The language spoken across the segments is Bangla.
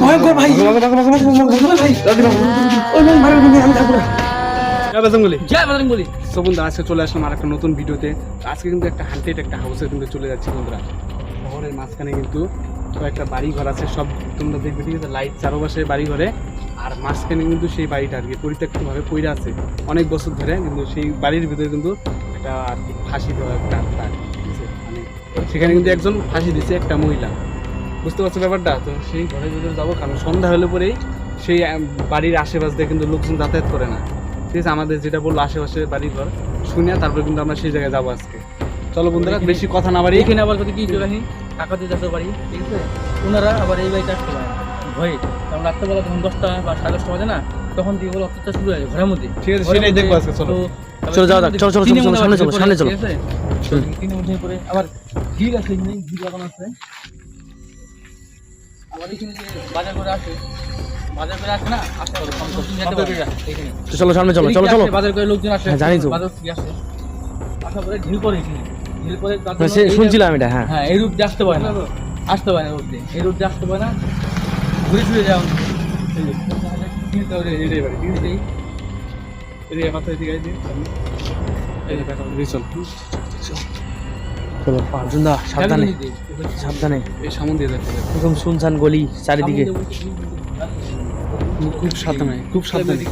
ভয়ঙ্কর ভাই আজকে চলে আসলাম আর একটা নতুন ভিডিওতে। আজকে কিন্তু একটা হান্টেড একটা হাউসে কিন্তু চলে যাচ্ছি বন্ধুরা। শহরের মাঝখানে কিন্তু একটা বাড়ি ঘর আছে, সব তোমরা দেখবে, ঠিক আছে? লাইট চারপাশে বাড়ি ঘরে, আর মাঝখানে কিন্তু সেই বাড়িটা আর কি পরিত্যক্তভাবে পড়ে আছে অনেক বছর ধরে। কিন্তু সেই বাড়ির ভিতরে কিন্তু একটা আর কি ফাঁসি দেওয়া একটা ঠিক আছে, মানে সেখানে কিন্তু একজন ফাঁসি দিচ্ছে একটা মহিলা, বুঝতে পারছো ব্যাপারটা? তো সেই ঘরের ভিতরে যাবো, কারণ সন্ধ্যা হলে পরেই সেই বাড়ির আশেপাশ দিয়ে কিন্তু লোকজন যাতায়াত করে না, ঠিক আছে? আমাদের যেটা বললো আশেপাশে বাড়ি ঘর শুনে তারপরে কিন্তু আমরা সেই জায়গায় যাবো আজকে। চলো বন্ধুরা, বেশি কথা না বাড়ি। এখানে আবার কি কাহিনী, কাকাতে যেতে পারি, ঠিক আছে? ওনারা আবার এই বাড়িতে আসতে পারে ভয়ে, কারণ রাত্রেবেলা যখন 10টা বা 10:30 বাজে না, তখন দিয়ে বলো অত্যাচার শুরু হয়ে যায় ঘরের মধ্যে। ঠিক আছে, সেটাই দেখবো আজকে। চলো চলো যাওয়া যাক, চলো চলো চলো সামনে চলো সামনে চলো। ঠিক আছে, 3 মধ্যে পরে আবার ভিড় আছে, এখানে ভিড় লাগানো আছে। আবার এখানে যে বাজার করে আসে, বাজার করে আসে না, আসতে হবে চলো সামনে চলো চলো চলো। বাজার করে লোকজন আসে, জানি তো বাজার কি আসে, আসার পরে ঢিল পরে এখানে, ঢিল পরে শুনছিলাম এটা। হ্যাঁ হ্যাঁ, এই রূপ দিয়ে আসতে পারে না, আসতে পারে না রূপ দিয়ে, এই রূপ দিয়ে আসতে পারে না, ঘুরে ফিরে যাও। চলো পাঁচজনদা, সাবধানে সাবধানে, এই সামনে দিয়ে যাচ্ছে একদম শুনশান গলি চারিদিকে। খুব সাবধানে, খুব সাবধানে,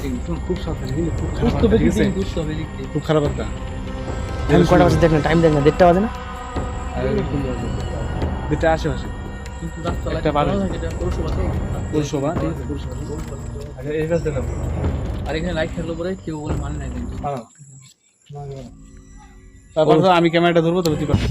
খুব সাবধানে, খুব খারাপ, ঠিক আছে? খুব খারাপ একটা। টাইম কটা বাজে দেখ না, টাইম দেখ না, 1:30 বাজে না, 1:30 আশেপাশে। কিন্তু রাস্তা একটা বাজে পৌরসভা তো, পৌরসভা, ঠিক আছে? পৌরসভা। আচ্ছা, এই কাজ দেখো। আর এখানে লাইট থাকলে পরে কেউ বলে মানে না কিন্তু। তারপর তো আমি ক্যামেরাটা ধরবো, তবে তুই পারবি।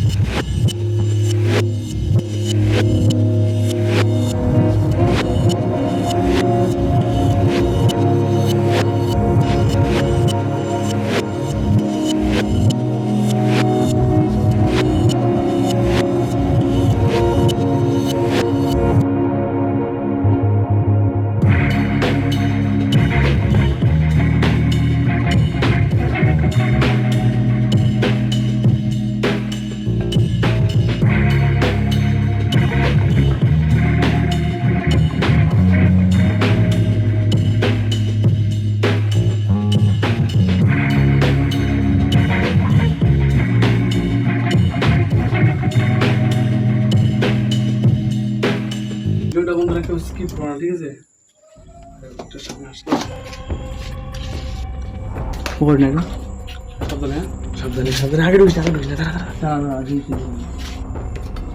ভিডিওটা বন্ধুরা কেউ স্কিপ করো না, ঠিক আছে? সামনে আসলাম, সাবধানে সাবধানে সাবধানে, আগে ঢুকিস, আগে ঢুকিস না,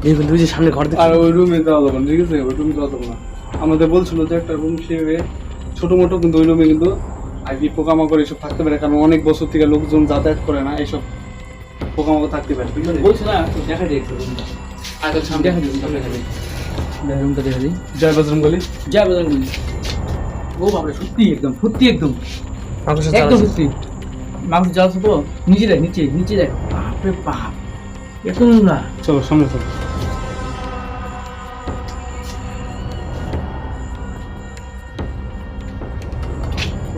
এই বন্ধু যে সামনে ঘর আর ওই রুমে যাওয়া যাবে না, ঠিক আছে? ওই রুমে যাওয়া যাবে না। আমাদের বলছিল যে একটা রুম সেভাবে ছোটো মোটো, কিন্তু ওই রুমে কিন্তু আর কি পোকামাকড় এসব থাকতে পারে, কারণ অনেক বছর থেকে লোকজন যাতায়াত করে না, এইসব পোকামাকড় থাকতে পারে, ঠিক আছে? বলছি না, দেখা যায় আচ্ছা, সামনে দেখা যায়, সামনে দেখা যায় রুমটা দেখা যায়। জয় বজরং বলি, জয় বজরং বলি। ও বাপরে, সত্যি একদম সত্যি, একদম একদম সত্যি। মাংস জাল তো নিচে দেখ, নিচে নিচে দেখ, বাপরে বাপ, এত নোংরা। চলো সামনে চলো।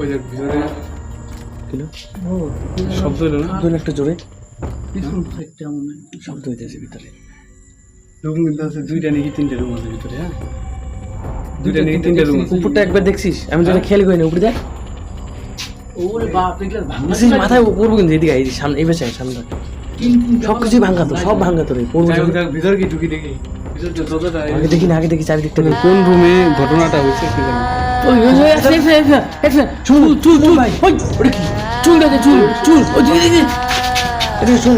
ওই যে ভিতরে শব্দ হলো না, একটা জোরে শব্দ হইতেছে ভিতরে। রুম কিন্তু আছে 2টা নাকি 3টে রুম আছে ভিতরে। হ্যাঁ, 2টা নাকি 3টে রুম। উপরটা একবার দেখছিস? আমি তো খেয়াল করি না, উপরে দেখ। ওরে বাপ, এগুলা ভাঙা মাথায় পড়বো কিন্তু। এদিকে এই সামনে, এই পাশে সামনে সবকিছুই ভাঙা তো, সব ভাঙা তো রে। ভিতরে কি ঢুকি দেখি, আগে দেখি না, আগে দেখি চারিদিকটা। কোন রুমে ঘটনাটা হয়েছে কি জানি। চুল চুল চুল ভাই, ওটা কি? চুল দেখে, চুল চুল, ওই দিকে দেখে। এটা শোন,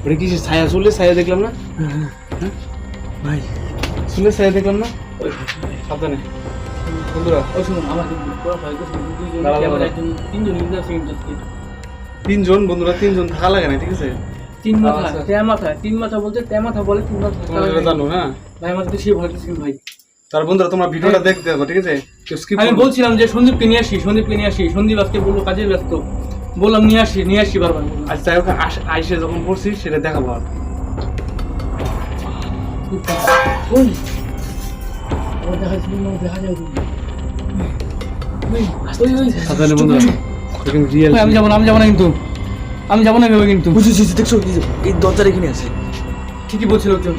ওটা কি ছায়া? চুলে ছায়া দেখলাম না ভাই, চুলে ছায়া দেখলাম না। সাবধানে বন্ধুরা। তিনজন বন্ধুরা, 3জন থাকা লাগে না, ঠিক আছে? 3 মাথা, 3 মাথা বলতে 3 মাথা বলে, 3 মাথা জানো। হ্যাঁ ভাই, আমার তো সে ভয় করছে ভাই। তার বন্ধুরা তোমরা ভিডিওটা দেখতে থাকো, ঠিক আছে? আমি বলছিলাম যে সন্দীপকে নিয়ে আসি, সন্দীপকে নিয়ে আসি। সন্দীপ আজকে বললো কাজে ব্যস্ত, বললাম নিয়ে আসি বারবার। আচ্ছা, ওকে আইসে যখন পড়ছি সেটা দেখাবো। আর দেখা যায় সাবধানে বন্ধুরা, এখানে রিয়েল আমি যাবো না কিন্তু আমি যাবো না ভেবে কিন্তু বুঝেছি দেখছো এই দরজার এখানে আছে ঠিকই বলছিল লোকজন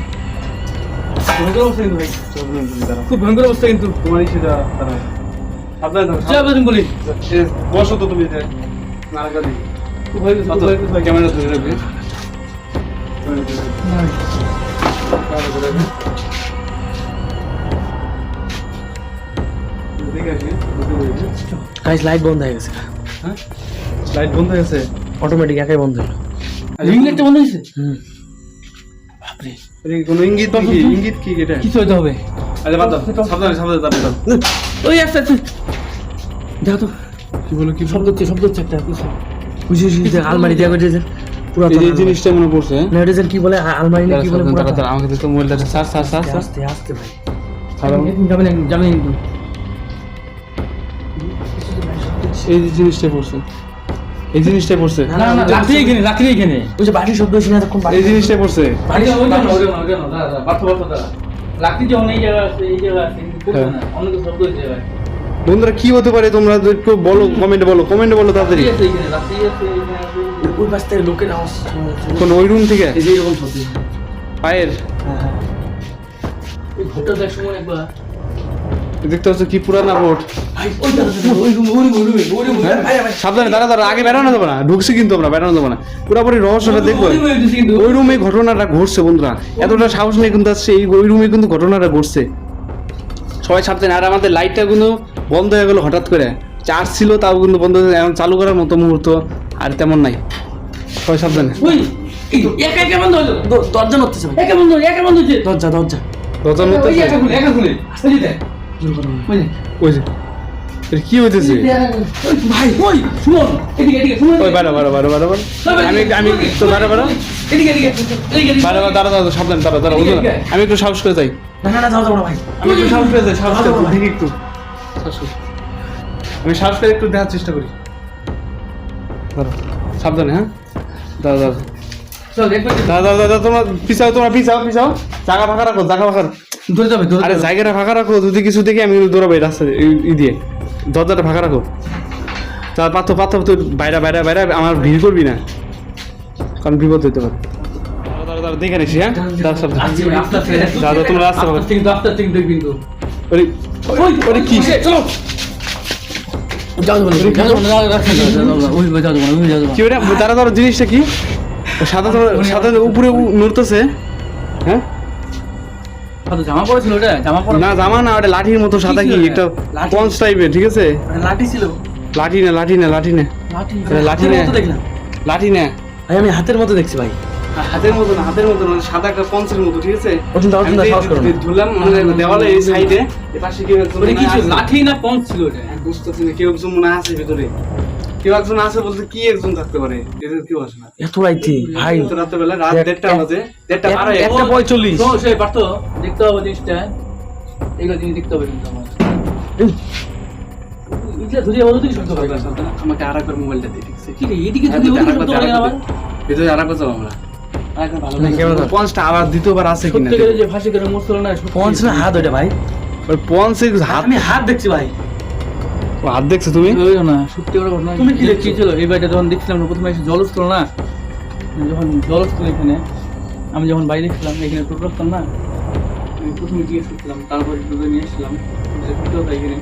ভয়ঙ্কর অবস্থা কিন্তু ভাই খুব ভয়ঙ্কর অবস্থা কিন্তু তোমারই সেটা তারা সাবধানে থাকো যা বলুন বলি বসো তো তুমি নারকা দিই খুব ভয় ভাই ক্যামেরা ধরে রাখবে গাইস লাইট বন্ধ হয়ে গেছে হ্যাঁ লাইট বন্ধ হয়ে গেছে অটোমেটিক একাই বন্ধ হলো রিং লাইটটা বন্ধ হয়েছে বাপরে এটা কি কোনো ইঙ্গিত কি ইঙ্গিত কি এটা কিছু হইতে হবে আরে বাদ দাও সাবধানে দাঁড়িয়ে দাও ওই একটা দেখো তো কি বলো কি শব্দ হচ্ছে একটা কিছু বুঝেছি আলমারি দেওয়া করে পুরো এই জিনিসটা মনে পড়ছে না এটা কি বলে আলমারি না কি বলে পুরো আমাকে তো মোবাইলটা সার আস্তে আস্তে ভাই যাবেন কিন্তু এই জিনিসটা পড়ছে এই জিনিসটা পড়ছে না রাত্রি এখানে ওই যে বাড়ির শব্দ হচ্ছে না তখন এই জিনিসটা পড়ছে বাড়ি রাত্রি যখন এই জায়গা আছে অন্য কিছু শব্দ হচ্ছে বন্ধুরা কি হতে পারে তোমরা একটু বলো কমেন্টে বলো তাড়াতাড়ি রাত্রি আছে ওই পাশ থেকে লোকের আওয়াজ কোন ওই রুম থেকে এই যে এরকম শব্দ পায়ের এই ঘরটা দেখ সময় একবার দেখতে হচ্ছে কি পুরানা বোর্ড ভাই ওই রুম সাবধানে দাঁড়া আগে বেরোনো দেবো না ঢুকছি কিন্তু আমরা বেরোনো দেবো না পুরোপুরি রহস্যটা দেখবো ওই রুমে ঘটনাটা ঘটছে বন্ধুরা এতটা সাহস নেই কিন্তু আসছে এই ওই রুমে কিন্তু ঘটনাটা ঘটছে সবাই সাবধানে আর আমাদের লাইটটা কিন্তু বন্ধ হয়ে গেলো হঠাৎ করে চার্জ ছিল তাও কিন্তু বন্ধ হয়ে এখন চালু করার মতো মুহূর্ত আর তেমন নাই সবাই সাবধানে ওই একা বন্ধ হলো দরজা নড়তেছে ভাই একা বন্ধ হচ্ছে দরজা দরজার মধ্যে ওই একা খুলে ওই যে দেখ ওই যে এটা কি হইতেছে ভাই ওই শুনুন এদিকে শুনুন ওই বারো আমি তো বারো এদিকে দাঁড়া সাবধানে দাঁড়া আমি একটু সাহস করে যাই না যাও না ভাই আমি একটু সাহস করে যাই সাহস করে দেখি একটু আমি সাহস করে একটু দেখার চেষ্টা করি দাঁড়া সাবধানে হ্যাঁ দাঁড়া চল দেখবে দাদা তোমরা পিছাও জায়গা ফাঁকা রাখো ধরে যাবে আরে জায়গাটা ফাঁকা রাখো যদি কিছু দেখি আমি দৌড়াবো রাস্তা দিয়ে দরজাটা ফাঁকা রাখো তার পাথর তো বাইরে আমার ভিড় করবি না কারণ বিপদ হতে পারে দাঁড়া দেখে নিছি হ্যাঁ দাদা তোমরা রাস্তা পাবো কিন্তু ওরে কি চলো কি ওটা দাঁড়া জিনিসটা কি সাদা উপরে নড়তেছে হ্যাঁ জামা পড়েছিল ওটা না জামা না ওটা লাঠির মতো সাদা কি একটা পঞ্চ টাইপের ঠিক আছে লাঠি ছিল লাঠি না লাঠি না ভাই আমি হাতের মতো দেখছি ভাই হাতের মতো না সাদা একটা পঞ্চের মতো ঠিক আছে ধরলাম দেওয়ালে এই সাইডে এপাশে কেউ লাঠি না পঞ্চ ছিল ওটা বুঝতেছি না কেউ একজন মনে আছে ভিতরে কেউ একজন আছে বলতে কি একজন থাকতে পারে এদের কেউ আসে না এত রাইতে ভাই রাতের বেলা রাত 1:30 বাজে 1:45 তো সে পারতো দেখতে হবে জিনিসটা এগুলো জিনিস দেখতে হবে কিন্তু আমার এটা ধরিয়ে বলো তুই শুনতে পারবে আমাকে আরেকবার মোবাইলটা দিয়ে দিচ্ছে কি রে এদিকে যদি ওদিকে শুনতে পারে না আবার ভিতরে আরেকবার যাবো আমরা আরেকবার ভালো না, কেমন হবে? পঞ্চটা আবার দ্বিতীয়বার আছে কিনা সত্যি করে যে ফাঁসি করে মরছিল না পঞ্চ না হাত ওটা ভাই ওই পঞ্চে হাত আমি হাত দেখছি ভাই হাত দেখছো তুমি না সত্যি করে ঘটনা তুমি কি কি ছিল এই বাড়িটা যখন দেখছিলাম না প্রথমে এসে জল উঠছিল না যখন জল উঠছিল এখানে আমি যখন বাইরে ছিলাম এখানে টোটো রাখতাম না আমি প্রথমে জিজ্ঞেস করছিলাম তারপরে টোটো নিয়ে এসেছিলাম টোটো এখানে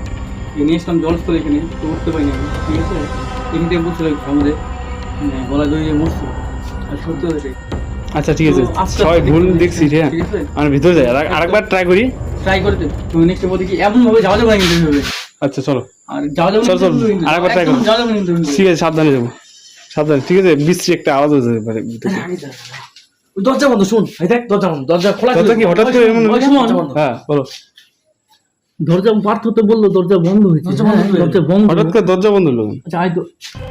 নিয়ে এসলাম জল উঠছিল এখানে তো উঠতে পারিনি আমি ঠিক আছে এখান থেকে বলছিল আমাদের গলা দড়িয়ে মরছিল আর সত্যি কথা আচ্ছা ঠিক আছে তো আস্তে সবাই আস্তে ভুল দেখতে দেখছি হবে, হ্যাঁ ঠিক আছে? আমি ভিতরে যাই আরেকবার ট্রাই করি ট্রাই করে দে তুমি নেক্সট বলতে কি এমন ভাবে যাওয়া যাবে না কিন্তু এইভাবে। আচ্ছা চলো আর যাওয়া যাবে না চল, চল, কিন্তু আরেকবার try একদম করো। যাওয়া যাবে না কিন্তু ঠিক আছে সাবধানে যাবো ঠিক আছে বিশ্রী একটা আওয়াজ হয়ে যেতে পারে ভিতরে। ওই দরজা বন্ধ শুন এই দেখ দরজা বন্ধ দরজা খোলা দরজা কি হঠাৎ করে এমন ওই শোন, হ্যাঁ বলো দরজা পার্থ তো বললো দরজা বন্ধ হয়েছে দরজা বন্ধ হয়ে দরজা বন্ধ হঠাৎ করে দরজা বন্ধ হলো আচ্ছা আই তো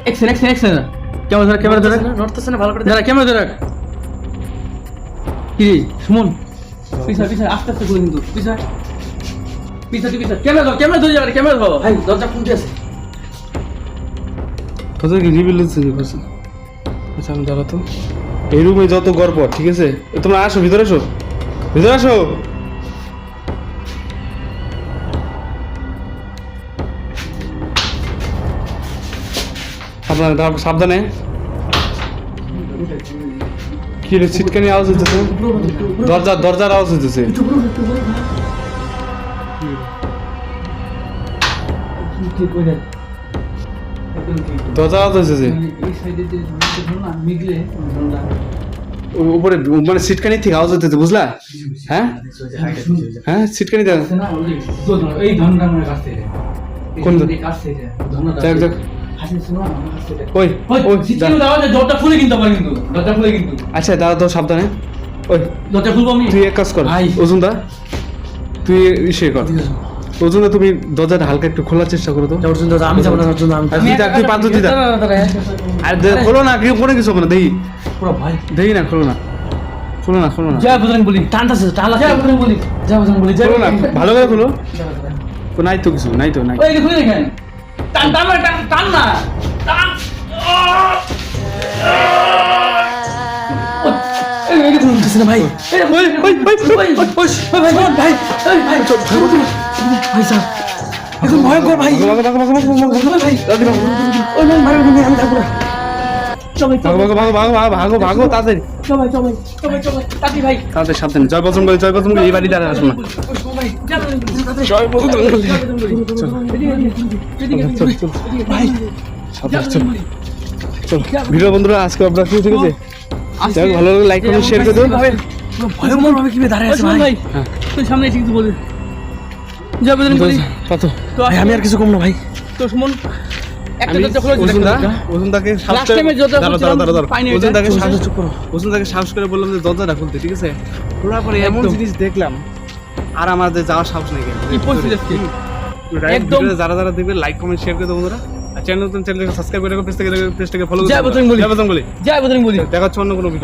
এক্সেন ক্যামেরা ধরে নড়তেছে না ভালো করে দাঁড়া ক্যামেরা ধরে কি রে সুমন পিছা আস্তে আস্তে করে কিন্তু পিছা ক্যামেরা ধরে যাবে ক্যামেরা ধরো ভাই দরজা খুলতে আছে তোদের কি রিভিল হচ্ছে আচ্ছা আমি দাঁড়া তো এই রুমে যত গল্প ঠিক আছে তোমরা আসো ভিতরে আসো সাবধানে দাঁড়াও, সাবধানে। কি রে ছিটকানি আওয়াজ হইতেছে? দরজার আওয়াজ হইতেছে। দরজার আওয়াজ হইতেছে উপরে, মানে ছিটকানি থেকে আওয়াজ হইতেছে, বুঝলা? হ্যাঁ হ্যাঁ, ছিটকানি দেখ। এই ধনটা আমার কাছ থেকে কোন ধন? কাছ থেকে ধনটা দেখ দেখ। ওই ওই ওই সিস্টেম দাও যে দরজা খুলে কিন্তু আবার কিন্তু দরজা খুলে কিন্তু আচ্ছা দাঁড়া তো, সাবধানে। ওই দরজা খুলবো আমি। তুই এক কাজ কর ভাই। ওজুনদা, তুই ইসে কর ওজুনদা, তুমি দরজাটা হালকা একটু খোলার চেষ্টা করো তো। অর্জুন দাদা আমি যাব না, অর্জুন আমি আর তুই পাঁচ দিদা আর খোলো না, কেউ কোনো কিছু হবে না, দেখি পুরো ভাই দেখি না, খোলো না খোলো না খোলো না জয় বজরং বলি টানতাছে টালা জয় বজরং বলি, জয় বজরং বলি, জয় খোলো না, ভালো করে খোলো। নাই তো কিছু, নাই তো, নাই। ওই খুলে দেখেন টান টান টান টান না টান এই খুলে দিছ না ভাই। এই ওই ওই ওই ভাই ভাই ভাই ভাই ভাই স্যার এখন ভয়ঙ্কর ভাই ভাই ওই ভাই আমি থাকবো না। সবাই ভাগো ভাগো তাড়াতাড়ি, সবাই সবাই সবাই সবাই তাতি ভাই তাড়াতাড়ি সাবধানে। জয় বজরং বলি, জয় বজরং বলি, এই বাড়ি দ্বারা আসবো না। সবাই জয় বজরং বলি। ভাই সাবধানে চল চল। ভিডিও বন্ধুরা আজকে আপনারা কি ঠিক আছে, যাই হোক, ভালো লাগলে লাইক কমেন্ট শেয়ার করে দিও। ভয়ঙ্কর ভাবে কিভাবে দাঁড়ায় আছে ভাই। হ্যাঁ তুই সামনে এসে কিছু বলি। জয় বজরং বলি। কত ভাই আমি আর কিছু কম না ভাই। তো সুমন একটা আমি দরজা খোলা ছিল, ওজুনদা, একটা দরজা। ওজুনদাকে সাহস Last করে time এ দরজা খুলছিলাম, পাইনি ওইটা। ওজুনদাকে চুপ সাহস চুপ করো। ওজুনদাকে সাহস করে বললাম যে দরজাটা খুলতে, ঠিক আছে? খোলার পরে এমন একদম। জিনিস দেখলাম আর আমাদের যাওয়ার সাহস নেই। কি পরিস্থিতি আজকে? একদম। যারা যারা দেখবে লাইক কমেন্ট শেয়ার করে দেবো বন্ধুরা। আর চ্যানেলটাকে সাবস্ক্রাইব করে পেজটাকে ফলো করে জয় বজরং বলি। জয় বজরং বলি। জয় বজরং বলি। দেখা হচ্ছে অন্য কোনো ভিডিও।